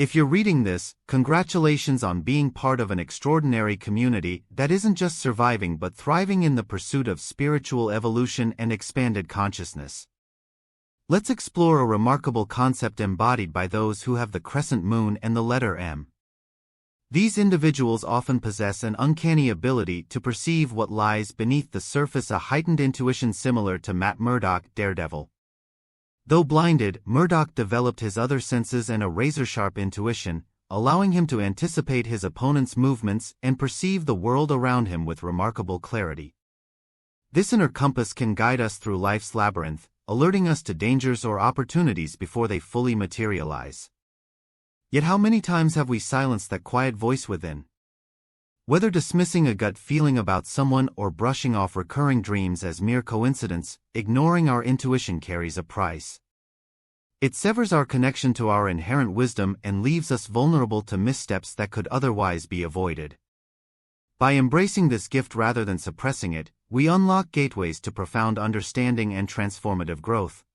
If you're reading this, congratulations on being part of an extraordinary community that isn't just surviving but thriving in the pursuit of spiritual evolution and expanded consciousness. Let's explore a remarkable concept embodied by those who have the crescent moon and the letter M. These individuals often possess an uncanny ability to perceive what lies beneath the surface, a heightened intuition similar to Matt Murdock, Daredevil. Though blinded, Murdock developed his other senses and a razor-sharp intuition, allowing him to anticipate his opponent's movements and perceive the world around him with remarkable clarity. This inner compass can guide us through life's labyrinth, alerting us to dangers or opportunities before they fully materialize. Yet how many times have we silenced that quiet voice within? Whether dismissing a gut feeling about someone or brushing off recurring dreams as mere coincidence, ignoring our intuition carries a price. It severs our connection to our inherent wisdom and leaves us vulnerable to missteps that could otherwise be avoided. By embracing this gift rather than suppressing it, we unlock gateways to profound understanding and transformative growth.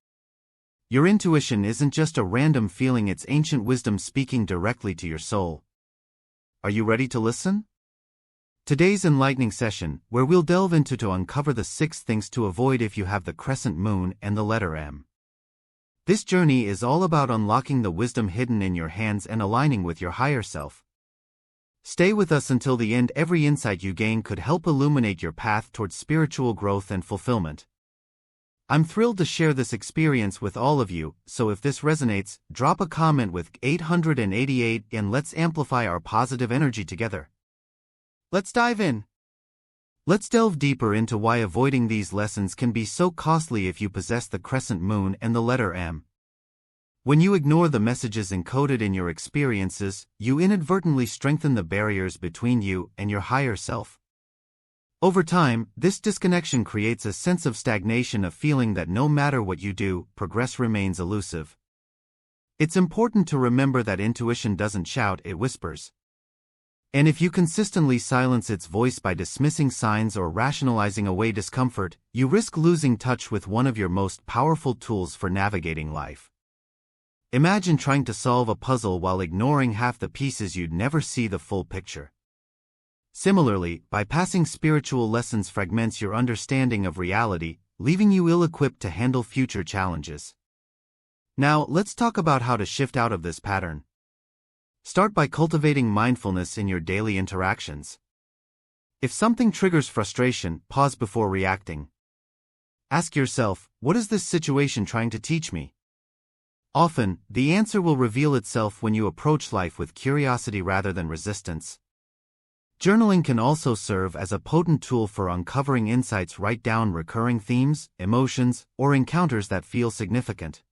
Your intuition isn't just a random feeling, it's ancient wisdom speaking directly to your soul. Are you ready to listen? Today's enlightening session, where we'll delve into to uncover the 6 things to avoid if you have the crescent moon and the letter M. This journey is all about unlocking the wisdom hidden in your hands and aligning with your higher self. Stay with us until the end. Every insight you gain could help illuminate your path towards spiritual growth and fulfillment. I'm thrilled to share this experience with all of you, so if this resonates, drop a comment with 888 and let's amplify our positive energy together. Let's dive in. Let's delve deeper into why avoiding these lessons can be so costly if you possess the crescent moon and the letter M. When you ignore the messages encoded in your experiences, you inadvertently strengthen the barriers between you and your higher self. Over time, this disconnection creates a sense of stagnation, a feeling that no matter what you do, progress remains elusive. It's important to remember that intuition doesn't shout, it whispers. And if you consistently silence its voice by dismissing signs or rationalizing away discomfort, you risk losing touch with one of your most powerful tools for navigating life. Imagine trying to solve a puzzle while ignoring half the pieces. You'd never see the full picture. Similarly, bypassing spiritual lessons fragments your understanding of reality, leaving you ill-equipped to handle future challenges. Now, let's talk about how to shift out of this pattern. Start by cultivating mindfulness in your daily interactions. If something triggers frustration, pause before reacting. Ask yourself, what is this situation trying to teach me? Often, the answer will reveal itself when you approach life with curiosity rather than resistance. Journaling can also serve as a potent tool for uncovering insights. Write down recurring themes, emotions, or encounters that feel significant.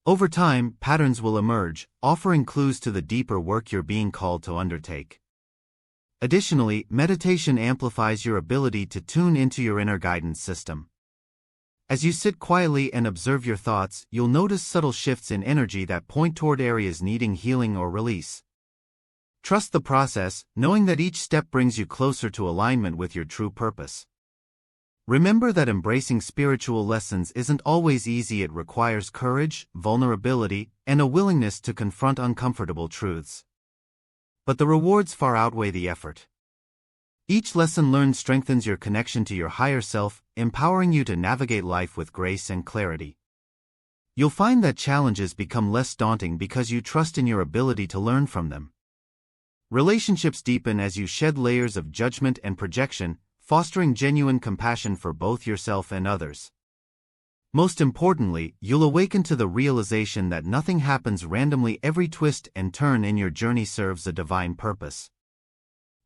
Over time, patterns will emerge, offering clues to the deeper work you're being called to undertake. Additionally, meditation amplifies your ability to tune into your inner guidance system. As you sit quietly and observe your thoughts, you'll notice subtle shifts in energy that point toward areas needing healing or release. Trust the process, knowing that each step brings you closer to alignment with your true purpose. Remember that embracing spiritual lessons isn't always easy. It requires courage, vulnerability, and a willingness to confront uncomfortable truths. But the rewards far outweigh the effort. Each lesson learned strengthens your connection to your higher self, empowering you to navigate life with grace and clarity. You'll find that challenges become less daunting because you trust in your ability to learn from them. Relationships deepen as you shed layers of judgment and projection, fostering genuine compassion for both yourself and others. Most importantly, you'll awaken to the realization that nothing happens randomly. Every twist and turn in your journey serves a divine purpose.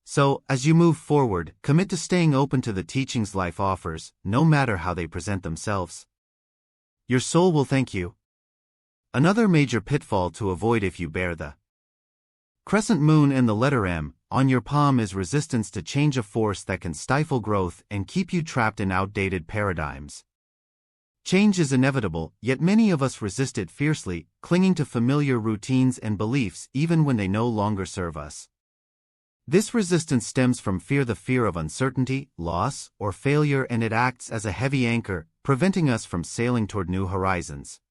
So, as you move forward, commit to staying open to the teachings life offers, no matter how they present themselves. Your soul will thank you. Another major pitfall to avoid if you bear the crescent moon and the letter M on your palm is resistance to change, a force that can stifle growth and keep you trapped in outdated paradigms. Change is inevitable, yet many of us resist it fiercely, clinging to familiar routines and beliefs even when they no longer serve us. This resistance stems from fear, the fear of uncertainty, loss, or failure, and it acts as a heavy anchor, preventing us from sailing toward new horizons.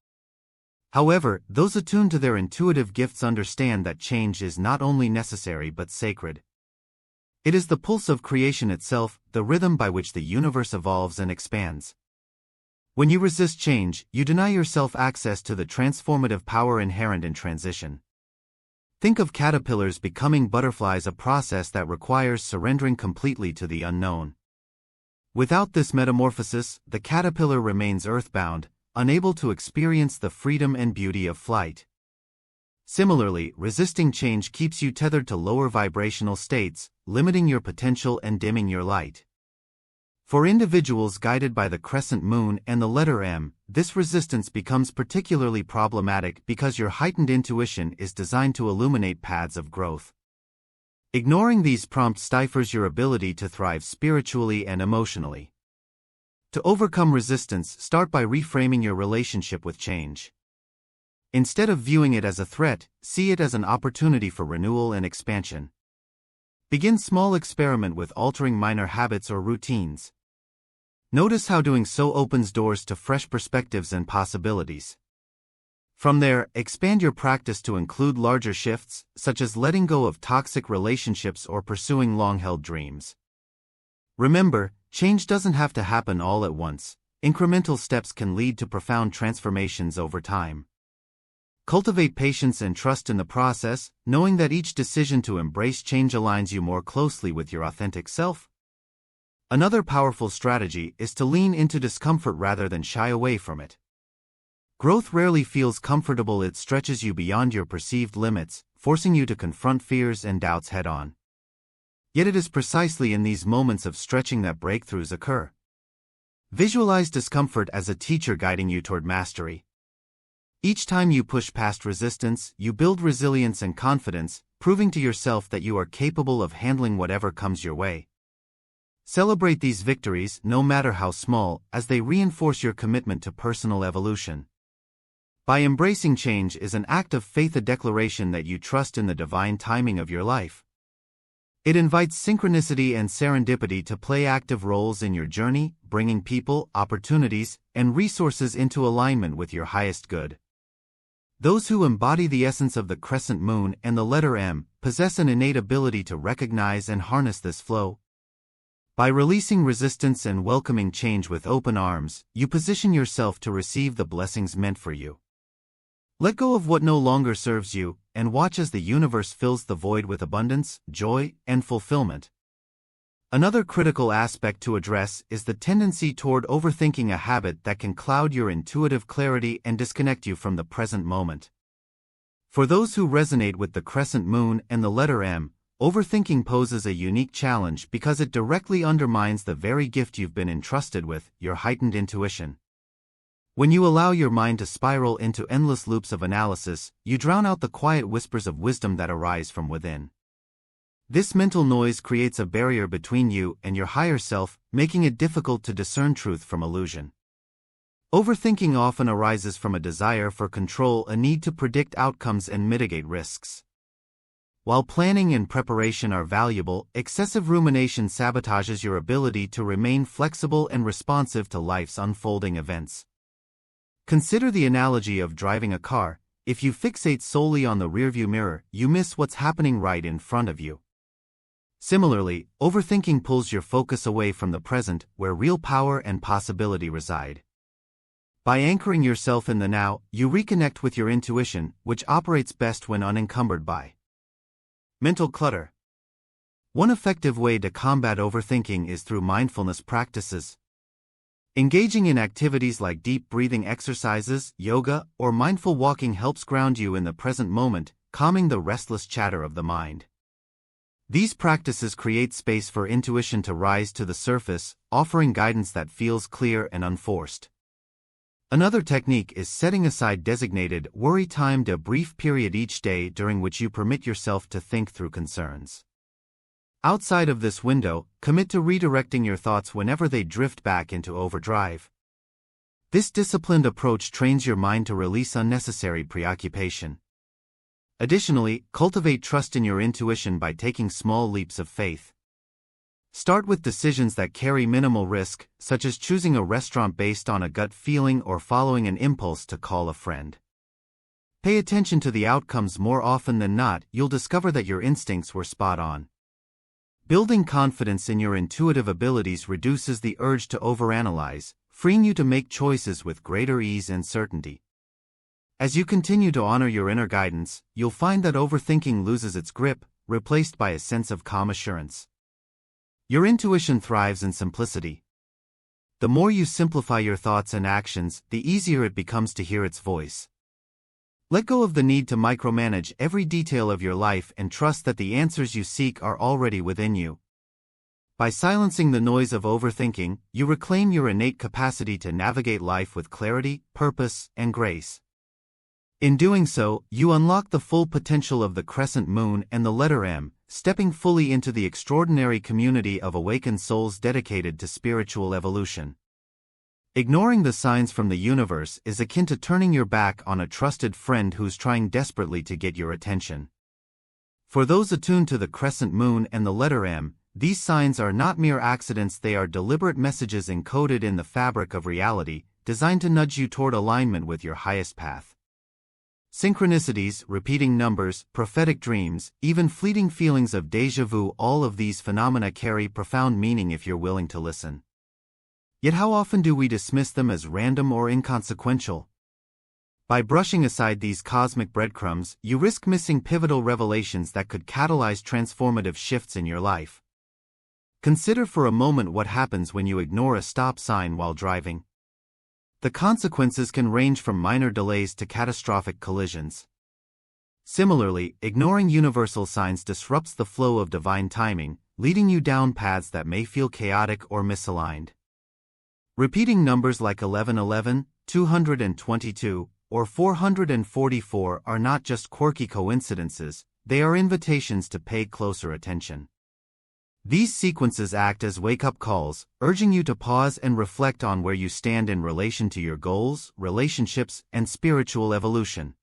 However, those attuned to their intuitive gifts understand that change is not only necessary but sacred. It is the pulse of creation itself, the rhythm by which the universe evolves and expands. When you resist change, you deny yourself access to the transformative power inherent in transition. Think of caterpillars becoming butterflies, a process that requires surrendering completely to the unknown. Without this metamorphosis, the caterpillar remains earthbound, unable to experience the freedom and beauty of flight. Similarly, resisting change keeps you tethered to lower vibrational states, limiting your potential and dimming your light. For individuals guided by the crescent moon and the letter M, this resistance becomes particularly problematic because your heightened intuition is designed to illuminate paths of growth. Ignoring these prompts stifles your ability to thrive spiritually and emotionally. To overcome resistance, start by reframing your relationship with change. Instead of viewing it as a threat, see it as an opportunity for renewal and expansion. Begin small, experiment with altering minor habits or routines. Notice how doing so opens doors to fresh perspectives and possibilities. From there, expand your practice to include larger shifts, such as letting go of toxic relationships or pursuing long-held dreams. Remember, change doesn't have to happen all at once. Incremental steps can lead to profound transformations over time. Cultivate patience and trust in the process, knowing that each decision to embrace change aligns you more closely with your authentic self. Another powerful strategy is to lean into discomfort rather than shy away from it. Growth rarely feels comfortable, it stretches you beyond your perceived limits, forcing you to confront fears and doubts head-on. Yet it is precisely in these moments of stretching that breakthroughs occur. Visualize discomfort as a teacher guiding you toward mastery. Each time you push past resistance, you build resilience and confidence, proving to yourself that you are capable of handling whatever comes your way. Celebrate these victories, no matter how small, as they reinforce your commitment to personal evolution. By embracing change is an act of faith, a declaration that you trust in the divine timing of your life. It invites synchronicity and serendipity to play active roles in your journey, bringing people, opportunities, and resources into alignment with your highest good. Those who embody the essence of the crescent moon and the letter M possess an innate ability to recognize and harness this flow. By releasing resistance and welcoming change with open arms, you position yourself to receive the blessings meant for you. Let go of what no longer serves you, and watch as the universe fills the void with abundance, joy, and fulfillment. Another critical aspect to address is the tendency toward overthinking, a habit that can cloud your intuitive clarity and disconnect you from the present moment. For those who resonate with the crescent moon and the letter M, overthinking poses a unique challenge because it directly undermines the very gift you've been entrusted with, your heightened intuition. When you allow your mind to spiral into endless loops of analysis, you drown out the quiet whispers of wisdom that arise from within. This mental noise creates a barrier between you and your higher self, making it difficult to discern truth from illusion. Overthinking often arises from a desire for control, a need to predict outcomes and mitigate risks. While planning and preparation are valuable, excessive rumination sabotages your ability to remain flexible and responsive to life's unfolding events. Consider the analogy of driving a car. If you fixate solely on the rearview mirror, you miss what's happening right in front of you. Similarly, overthinking pulls your focus away from the present, where real power and possibility reside. By anchoring yourself in the now, you reconnect with your intuition, which operates best when unencumbered by mental clutter. One effective way to combat overthinking is through mindfulness practices. Engaging in activities like deep breathing exercises, yoga, or mindful walking helps ground you in the present moment, calming the restless chatter of the mind. These practices create space for intuition to rise to the surface, offering guidance that feels clear and unforced. Another technique is setting aside designated worry time, a brief period each day during which you permit yourself to think through concerns. Outside of this window, commit to redirecting your thoughts whenever they drift back into overdrive. This disciplined approach trains your mind to release unnecessary preoccupation. Additionally, cultivate trust in your intuition by taking small leaps of faith. Start with decisions that carry minimal risk, such as choosing a restaurant based on a gut feeling or following an impulse to call a friend. Pay attention to the outcomes more often than not, you'll discover that your instincts were spot on. Building confidence in your intuitive abilities reduces the urge to overanalyze, freeing you to make choices with greater ease and certainty. As you continue to honor your inner guidance, you'll find that overthinking loses its grip, replaced by a sense of calm assurance. Your intuition thrives in simplicity. The more you simplify your thoughts and actions, the easier it becomes to hear its voice. Let go of the need to micromanage every detail of your life and trust that the answers you seek are already within you. By silencing the noise of overthinking, you reclaim your innate capacity to navigate life with clarity, purpose, and grace. In doing so, you unlock the full potential of the crescent moon and the letter M, stepping fully into the extraordinary community of awakened souls dedicated to spiritual evolution. Ignoring the signs from the universe is akin to turning your back on a trusted friend who's trying desperately to get your attention. For those attuned to the crescent moon and the letter M, these signs are not mere accidents, they are deliberate messages encoded in the fabric of reality, designed to nudge you toward alignment with your highest path. Synchronicities, repeating numbers, prophetic dreams, even fleeting feelings of déjà vu, all of these phenomena carry profound meaning if you're willing to listen. Yet how often do we dismiss them as random or inconsequential? By brushing aside these cosmic breadcrumbs, you risk missing pivotal revelations that could catalyze transformative shifts in your life. Consider for a moment what happens when you ignore a stop sign while driving. The consequences can range from minor delays to catastrophic collisions. Similarly, ignoring universal signs disrupts the flow of divine timing, leading you down paths that may feel chaotic or misaligned. Repeating numbers like 1111, 222, or 444 are not just quirky coincidences, they are invitations to pay closer attention. These sequences act as wake-up calls, urging you to pause and reflect on where you stand in relation to your goals, relationships, and spiritual evolution.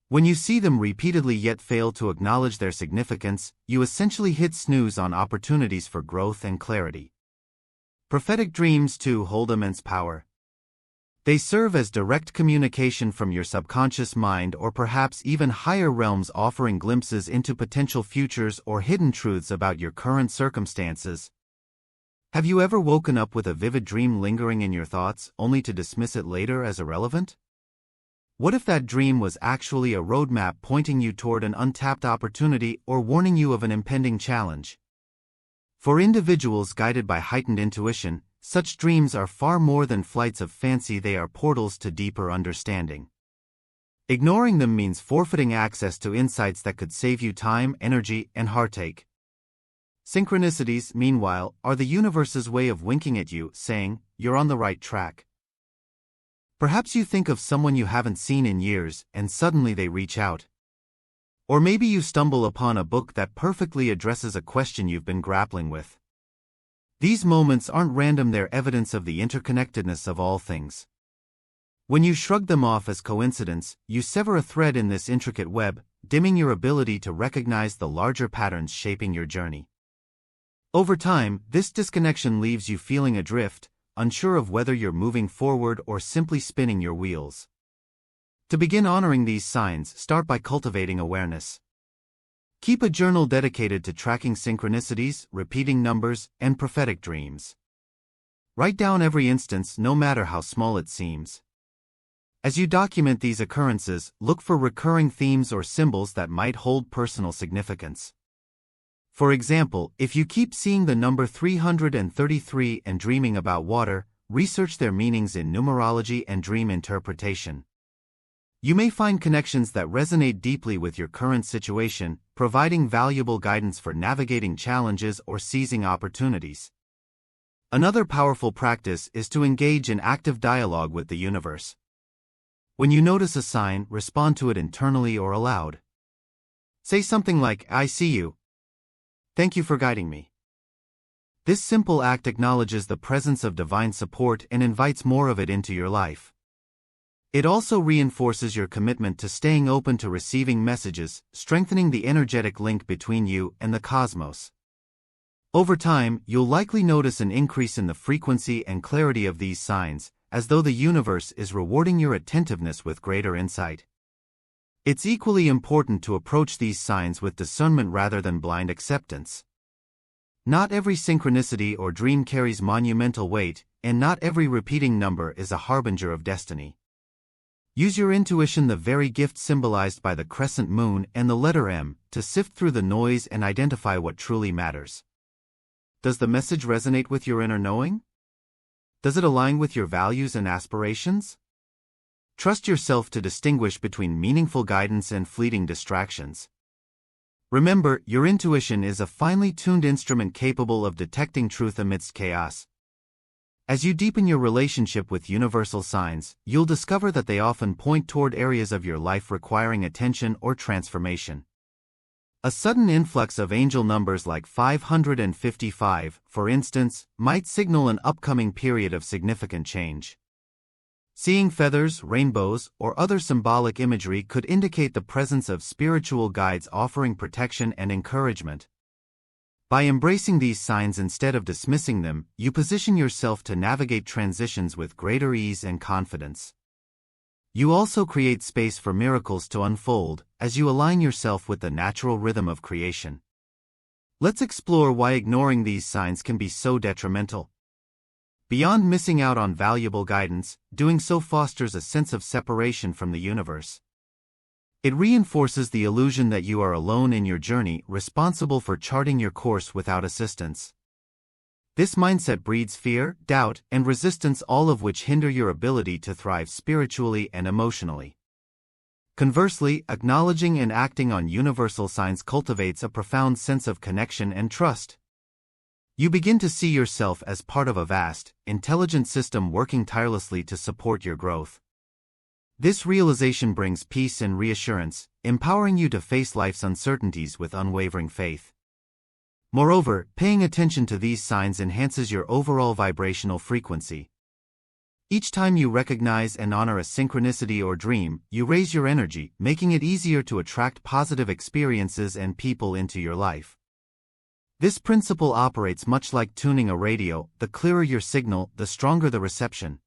When you see them repeatedly yet fail to acknowledge their significance, you essentially hit snooze on opportunities for growth and clarity. Prophetic dreams too hold immense power. They serve as direct communication from your subconscious mind or perhaps even higher realms, offering glimpses into potential futures or hidden truths about your current circumstances. Have you ever woken up with a vivid dream lingering in your thoughts, only to dismiss it later as irrelevant? What if that dream was actually a roadmap pointing you toward an untapped opportunity or warning you of an impending challenge? For individuals guided by heightened intuition, such dreams are far more than flights of fancy, they are portals to deeper understanding. Ignoring them means forfeiting access to insights that could save you time, energy, and heartache. Synchronicities, meanwhile, are the universe's way of winking at you, saying, "You're on the right track." Perhaps you think of someone you haven't seen in years, and suddenly they reach out. Or maybe you stumble upon a book that perfectly addresses a question you've been grappling with. These moments aren't random, they're evidence of the interconnectedness of all things. When you shrug them off as coincidence, you sever a thread in this intricate web, dimming your ability to recognize the larger patterns shaping your journey. Over time, this disconnection leaves you feeling adrift, unsure of whether you're moving forward or simply spinning your wheels. To begin honoring these signs, start by cultivating awareness. Keep a journal dedicated to tracking synchronicities, repeating numbers, and prophetic dreams. Write down every instance, no matter how small it seems. As you document these occurrences, look for recurring themes or symbols that might hold personal significance. For example, if you keep seeing the number 333 and dreaming about water, research their meanings in numerology and dream interpretation. You may find connections that resonate deeply with your current situation, providing valuable guidance for navigating challenges or seizing opportunities. Another powerful practice is to engage in active dialogue with the universe. When you notice a sign, respond to it internally or aloud. Say something like, "I see you. Thank you for guiding me." This simple act acknowledges the presence of divine support and invites more of it into your life. It also reinforces your commitment to staying open to receiving messages, strengthening the energetic link between you and the cosmos. Over time, you'll likely notice an increase in the frequency and clarity of these signs, as though the universe is rewarding your attentiveness with greater insight. It's equally important to approach these signs with discernment rather than blind acceptance. Not every synchronicity or dream carries monumental weight, and not every repeating number is a harbinger of destiny. Use your intuition, the very gift symbolized by the crescent moon and the letter M, to sift through the noise and identify what truly matters. Does the message resonate with your inner knowing? Does it align with your values and aspirations? Trust yourself to distinguish between meaningful guidance and fleeting distractions. Remember, your intuition is a finely tuned instrument capable of detecting truth amidst chaos. As you deepen your relationship with universal signs, you'll discover that they often point toward areas of your life requiring attention or transformation. A sudden influx of angel numbers like 555, for instance, might signal an upcoming period of significant change. Seeing feathers, rainbows, or other symbolic imagery could indicate the presence of spiritual guides offering protection and encouragement. By embracing these signs instead of dismissing them, you position yourself to navigate transitions with greater ease and confidence. You also create space for miracles to unfold as you align yourself with the natural rhythm of creation. Let's explore why ignoring these signs can be so detrimental. Beyond missing out on valuable guidance, doing so fosters a sense of separation from the universe. It reinforces the illusion that you are alone in your journey, responsible for charting your course without assistance. This mindset breeds fear, doubt, and resistance, all of which hinder your ability to thrive spiritually and emotionally. Conversely, acknowledging and acting on universal signs cultivates a profound sense of connection and trust. You begin to see yourself as part of a vast, intelligent system working tirelessly to support your growth. This realization brings peace and reassurance, empowering you to face life's uncertainties with unwavering faith. Moreover, paying attention to these signs enhances your overall vibrational frequency. Each time you recognize and honor a synchronicity or dream, you raise your energy, making it easier to attract positive experiences and people into your life. This principle operates much like tuning a radio: the clearer your signal, the stronger the reception.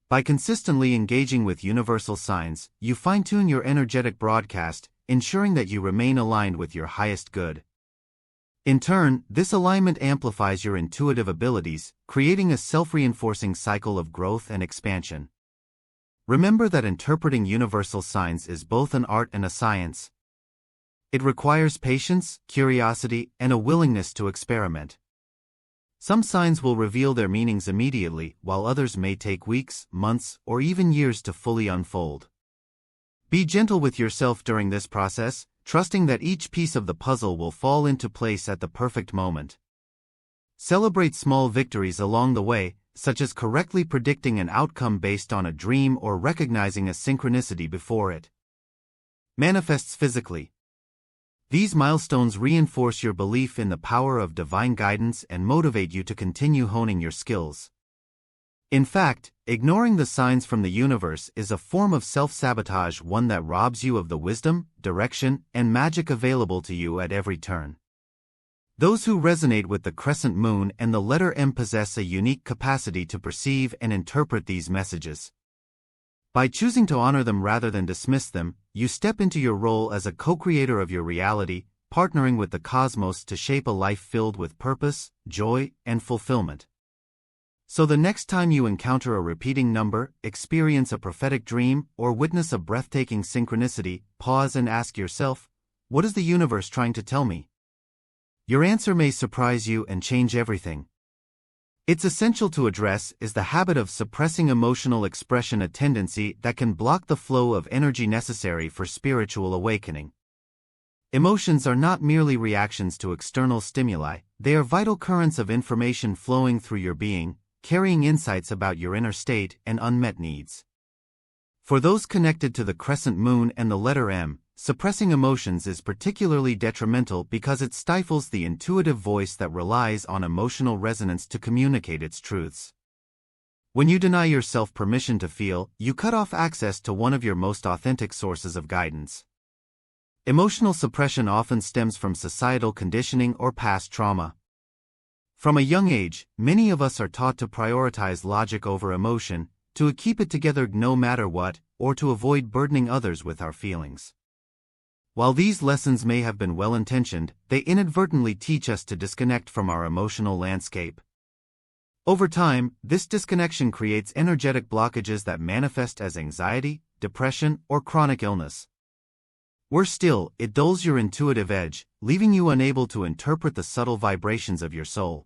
By consistently engaging with universal signs, you fine-tune your energetic broadcast, ensuring that you remain aligned with your highest good. In turn, this alignment amplifies your intuitive abilities, creating a self-reinforcing cycle of growth and expansion. Remember that interpreting universal signs is both an art and a science. It requires patience, curiosity, and a willingness to experiment. Some signs will reveal their meanings immediately, while others may take weeks, months, or even years to fully unfold. Be gentle with yourself during this process, trusting that each piece of the puzzle will fall into place at the perfect moment. Celebrate small victories along the way, such as correctly predicting an outcome based on a dream or recognizing a synchronicity before it manifests physically. These milestones reinforce your belief in the power of divine guidance and motivate you to continue honing your skills. In fact, ignoring the signs from the universe is a form of self-sabotage, one that robs you of the wisdom, direction, and magic available to you at every turn. Those who resonate with the crescent moon and the letter M possess a unique capacity to perceive and interpret these messages. By choosing to honor them rather than dismiss them, you step into your role as a co-creator of your reality, partnering with the cosmos to shape a life filled with purpose, joy, and fulfillment. So the next time you encounter a repeating number, experience a prophetic dream, or witness a breathtaking synchronicity, pause and ask yourself, what is the universe trying to tell me? Your answer may surprise you and change everything. It's essential to address is the habit of suppressing emotional expression, a tendency that can block the flow of energy necessary for spiritual awakening. Emotions are not merely reactions to external stimuli, they are vital currents of information flowing through your being, carrying insights about your inner state and unmet needs. For those connected to the crescent moon and the letter M, suppressing emotions is particularly detrimental because it stifles the intuitive voice that relies on emotional resonance to communicate its truths. When you deny yourself permission to feel, you cut off access to one of your most authentic sources of guidance. Emotional suppression often stems from societal conditioning or past trauma. From a young age, many of us are taught to prioritize logic over emotion, to keep it together no matter what, or to avoid burdening others with our feelings. While these lessons may have been well-intentioned, they inadvertently teach us to disconnect from our emotional landscape. Over time, this disconnection creates energetic blockages that manifest as anxiety, depression, or chronic illness. Worse still, it dulls your intuitive edge, leaving you unable to interpret the subtle vibrations of your soul.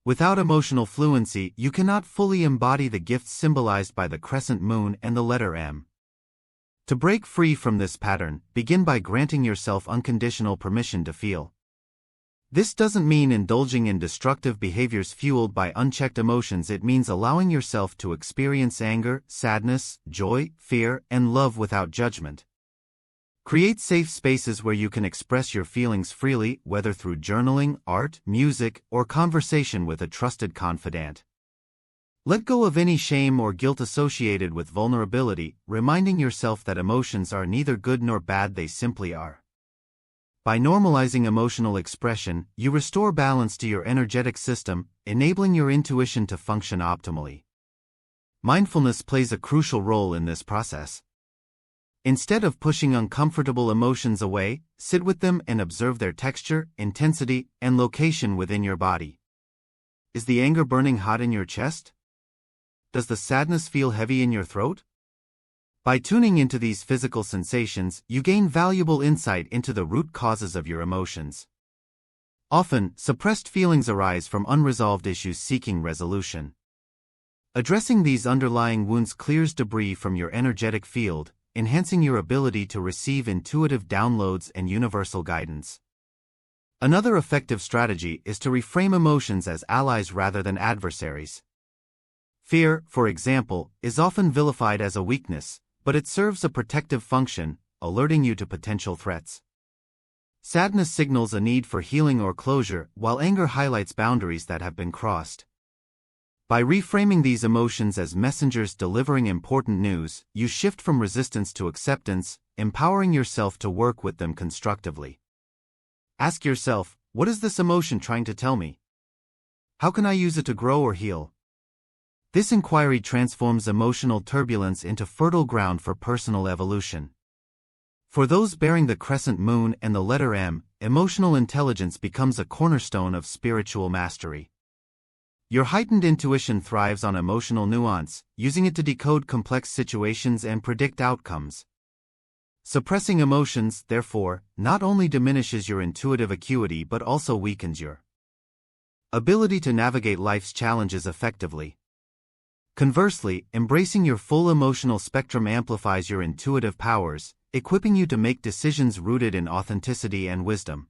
Without emotional fluency, you cannot fully embody the gifts symbolized by the crescent moon and the letter M. To break free from this pattern, begin by granting yourself unconditional permission to feel. This doesn't mean indulging in destructive behaviors fueled by unchecked emotions. It means allowing yourself to experience anger, sadness, joy, fear, and love without judgment. Create safe spaces where you can express your feelings freely, whether through journaling, art, music, or conversation with a trusted confidant. Let go of any shame or guilt associated with vulnerability, reminding yourself that emotions are neither good nor bad, they simply are. By normalizing emotional expression, you restore balance to your energetic system, enabling your intuition to function optimally. Mindfulness plays a crucial role in this process. Instead of pushing uncomfortable emotions away, sit with them and observe their texture, intensity, and location within your body. Is the anger burning hot in your chest? Does the sadness feel heavy in your throat? By tuning into these physical sensations, you gain valuable insight into the root causes of your emotions. Often, suppressed feelings arise from unresolved issues seeking resolution. Addressing these underlying wounds clears debris from your energetic field, enhancing your ability to receive intuitive downloads and universal guidance. Another effective strategy is to reframe emotions as allies rather than adversaries. Fear, for example, is often vilified as a weakness, but it serves a protective function, alerting you to potential threats. Sadness signals a need for healing or closure, while anger highlights boundaries that have been crossed. By reframing these emotions as messengers delivering important news, you shift from resistance to acceptance, empowering yourself to work with them constructively. Ask yourself, what is this emotion trying to tell me? How can I use it to grow or heal? This inquiry transforms emotional turbulence into fertile ground for personal evolution. For those bearing the crescent moon and the letter M, emotional intelligence becomes a cornerstone of spiritual mastery. Your heightened intuition thrives on emotional nuance, using it to decode complex situations and predict outcomes. Suppressing emotions, therefore, not only diminishes your intuitive acuity but also weakens your ability to navigate life's challenges effectively. Conversely, embracing your full emotional spectrum amplifies your intuitive powers, equipping you to make decisions rooted in authenticity and wisdom.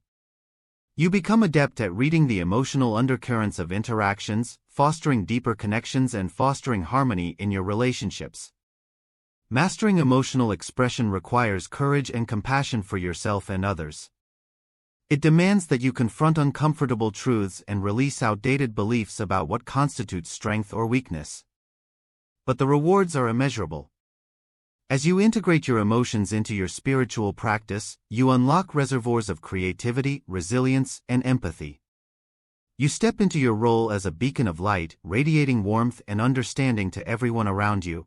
You become adept at reading the emotional undercurrents of interactions, fostering deeper connections and fostering harmony in your relationships. Mastering emotional expression requires courage and compassion for yourself and others. It demands that you confront uncomfortable truths and release outdated beliefs about what constitutes strength or weakness. But the rewards are immeasurable. As you integrate your emotions into your spiritual practice, you unlock reservoirs of creativity, resilience, and empathy. You step into your role as a beacon of light, radiating warmth and understanding to everyone around you.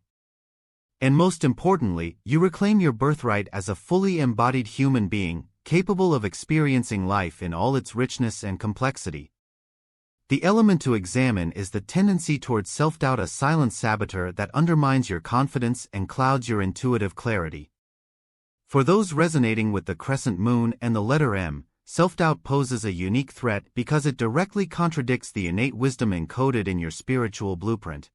And most importantly, you reclaim your birthright as a fully embodied human being, capable of experiencing life in all its richness and complexity. The element to examine is the tendency towards self-doubt, a silent saboteur that undermines your confidence and clouds your intuitive clarity. For those resonating with the crescent moon and the letter M, self-doubt poses a unique threat because it directly contradicts the innate wisdom encoded in your spiritual blueprint.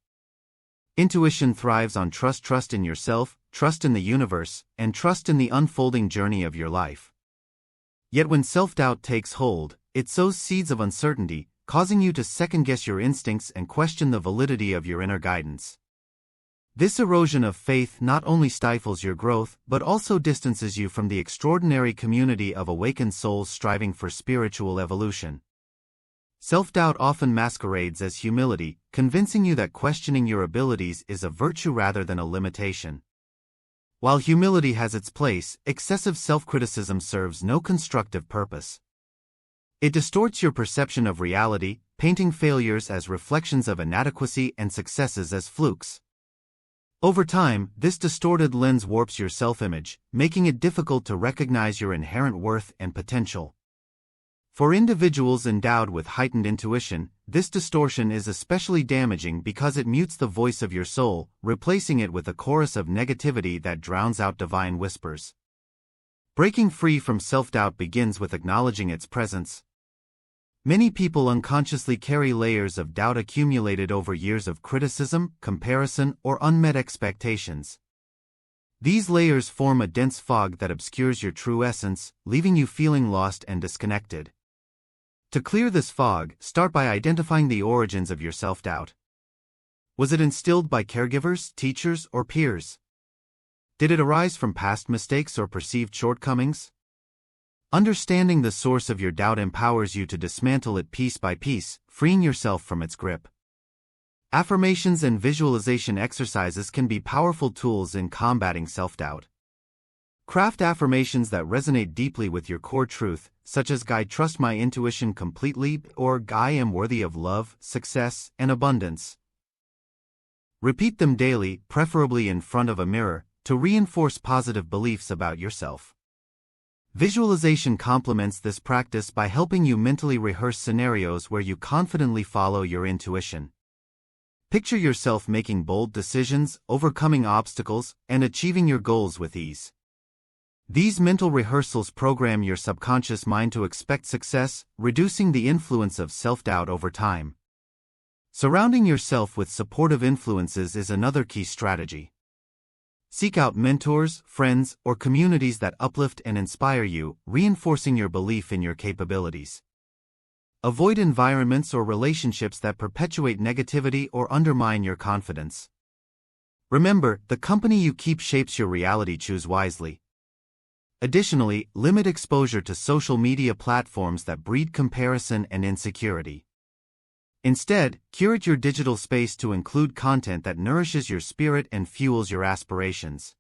Intuition thrives on trust in yourself, trust in the universe, and trust in the unfolding journey of your life. Yet when self-doubt takes hold, it sows seeds of uncertainty, causing you to second-guess your instincts and question the validity of your inner guidance. This erosion of faith not only stifles your growth but also distances you from the extraordinary community of awakened souls striving for spiritual evolution. Self-doubt often masquerades as humility, convincing you that questioning your abilities is a virtue rather than a limitation. While humility has its place, excessive self-criticism serves no constructive purpose. It distorts your perception of reality, painting failures as reflections of inadequacy and successes as flukes. Over time, this distorted lens warps your self-image, making it difficult to recognize your inherent worth and potential. For individuals endowed with heightened intuition, this distortion is especially damaging because it mutes the voice of your soul, replacing it with a chorus of negativity that drowns out divine whispers. Breaking free from self-doubt begins with acknowledging its presence. Many people unconsciously carry layers of doubt accumulated over years of criticism, comparison, or unmet expectations. These layers form a dense fog that obscures your true essence, leaving you feeling lost and disconnected. To clear this fog, start by identifying the origins of your self-doubt. Was it instilled by caregivers, teachers, or peers? Did it arise from past mistakes or perceived shortcomings? Understanding the source of your doubt empowers you to dismantle it piece by piece, freeing yourself from its grip. Affirmations and visualization exercises can be powerful tools in combating self-doubt. Craft affirmations that resonate deeply with your core truth, such as "I trust my intuition completely" or "I am worthy of love, success, and abundance." Repeat them daily, preferably in front of a mirror, to reinforce positive beliefs about yourself. Visualization complements this practice by helping you mentally rehearse scenarios where you confidently follow your intuition. Picture yourself making bold decisions, overcoming obstacles, and achieving your goals with ease. These mental rehearsals program your subconscious mind to expect success, reducing the influence of self-doubt over time. Surrounding yourself with supportive influences is another key strategy. Seek out mentors, friends, or communities that uplift and inspire you, reinforcing your belief in your capabilities. Avoid environments or relationships that perpetuate negativity or undermine your confidence. Remember, the company you keep shapes your reality. Choose wisely. Additionally, limit exposure to social media platforms that breed comparison and insecurity. Instead, curate your digital space to include content that nourishes your spirit and fuels your aspirations.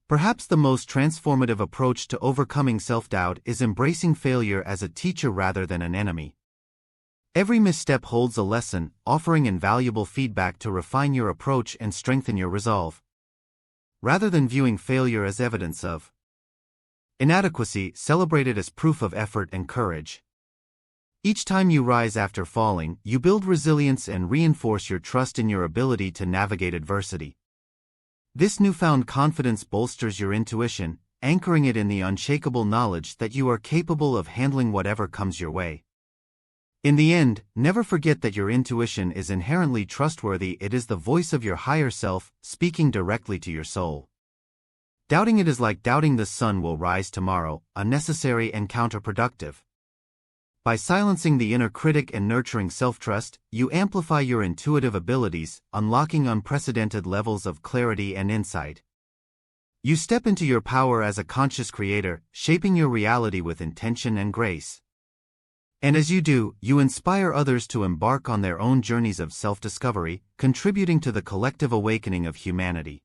Perhaps the most transformative approach to overcoming self-doubt is embracing failure as a teacher rather than an enemy. Every misstep holds a lesson, offering invaluable feedback to refine your approach and strengthen your resolve. Rather than viewing failure as evidence of inadequacy, celebrate it as proof of effort and courage. Each time you rise after falling, you build resilience and reinforce your trust in your ability to navigate adversity. This newfound confidence bolsters your intuition, anchoring it in the unshakable knowledge that you are capable of handling whatever comes your way. In the end, never forget that your intuition is inherently trustworthy. It is the voice of your higher self, speaking directly to your soul. Doubting it is like doubting the sun will rise tomorrow, unnecessary and counterproductive. By silencing the inner critic and nurturing self-trust, you amplify your intuitive abilities, unlocking unprecedented levels of clarity and insight. You step into your power as a conscious creator, shaping your reality with intention and grace. And as you do, you inspire others to embark on their own journeys of self-discovery, contributing to the collective awakening of humanity.